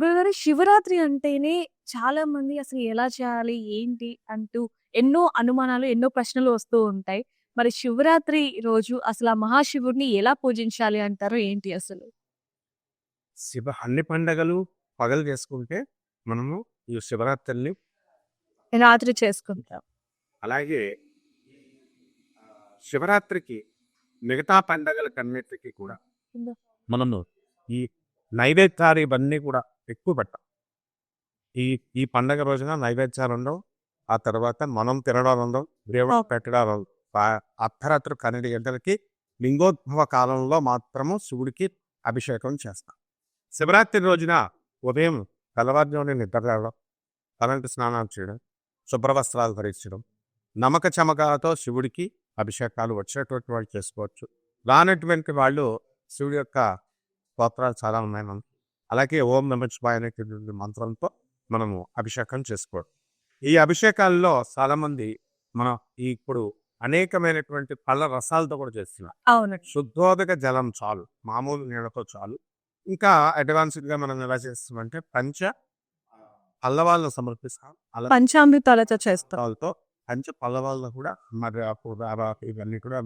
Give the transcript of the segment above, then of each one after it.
గురుగారు శివరాత్రి అంటేనే చాలా మంది అసలు ఎలా చేయాలి? ఏంటి? అంటూ ఎన్నో అనుమానాలు, ఎన్నో ప్రశ్నలు వస్తూ ఉంటాయి. మరి శివరాత్రి రోజు అసలు ఆ మహాశివుడిని ఎలా పూజించాలి అంటారు? ఏంటి అసలు? అన్ని పండగలు పగలు చేసుకుంటే మనము ఈ శివరాత్రిని రాత్రి చేసుకుంటాం. అలాగే శివరాత్రికి మిగతా పండగలకన్నిటికి కూడా మనము ఈ నైవేద్యాలు ఇవన్నీ కూడా ఎక్కువ పెట్టాం. ఈ ఈ పండగ రోజున నైవేద్యాలు ఉండవు. ఆ తర్వాత మనం తినడాలు ఉండవు. దేవుడు పెట్టడాలు ఉండవు. అర్ధరాత్రి 12 గంటలకి లింగోద్భవ కాలంలో మాత్రము శివుడికి అభిషేకం చేస్తాం. శివరాత్రి రోజున ఉదయం తెల్లవారుజామున నిద్ర లేవడం, తలంటి స్నానాలు చేయడం, శుభ్రవస్త్రాలు ధరించడం, నమక చమకాలతో శివుడికి అభిషేకాలు వచ్చేటువంటి వాళ్ళు చేసుకోవచ్చు. రానటువంటి వాళ్ళు శివుడి యొక్క స్తోత్రాలు చాలా ఉన్నాయి మనం. అలాగే ఓం నమః శివాయ అనేటువంటి మంత్రంతో మనము అభిషేకం చేసుకోవడం. ఈ అభిషేకాల్లో చాలామంది మనం ఇప్పుడు అనేకమైనటువంటి పళ్ళ రసాలతో కూడా చేస్తున్నాం. అవునండి. శుద్ధోదక జలం చాలు, మామూలు నీళ్ళతో చాలు. ఇంకా అడ్వాన్స్డ్గా మనం ఎలా చేస్తామంటే పల్లవాళ్ళను సమర్పిస్తాం. అలా పంచామృతాలతో చేస్తాం. తో పంచ పల్లవాళ్ళను కూడా మర్యాకు ఇవన్నీ కూడా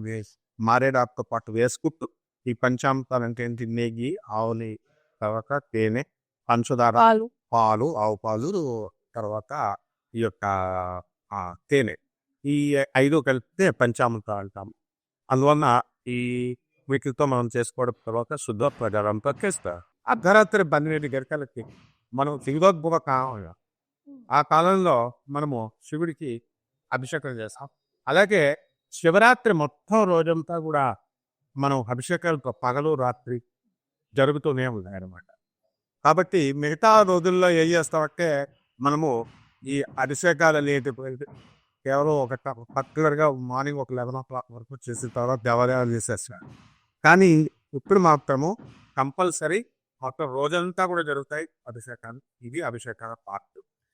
మారేడాకుతో పాటు వేసుకుంటూ ఈ పంచామృతాలు అంటే ఏంటి? నెయ్యి, ఆవు నెయ్యి, తర్వాత తేనె, పంచదార, పాలు. పాలు, ఆవు పాలు, తర్వాత ఈ యొక్క తేనె, ఈ 5 కలిపితే పంచామృతం అంటాము. అందువలన ఈ వీటితో మనం చేసుకోవడం తర్వాత శుద్ధ ప్రజలంతా చేస్తారు. అర్ధరాత్రి 12 గంటలకి మనం లింగోద్భవ కాలం, ఆ కాలంలో మనము శివుడికి అభిషేకం చేస్తాం. అలాగే శివరాత్రి మొత్తం రోజంతా కూడా మనం అభిషేకాలతో పగలు రాత్రి జరుగుతూనే ఉన్నాయన్నమాట. కాబట్టి మిగతా రోజుల్లో ఏం చేస్తామంటే మనము ఈ అభిషేకాలు అనేటి కేవలం ఒక పర్టికులర్గా మార్నింగ్ ఒక 11 వరకు చేసిన తర్వాత దేవాలయాలు చేసేస్తారు. కానీ ఇప్పుడు మాత్రము కంపల్సరీ మొత్తం రోజంతా కూడా జరుగుతాయి అభిషేకాలు. ఇది అభిషేకాల పార్ట్.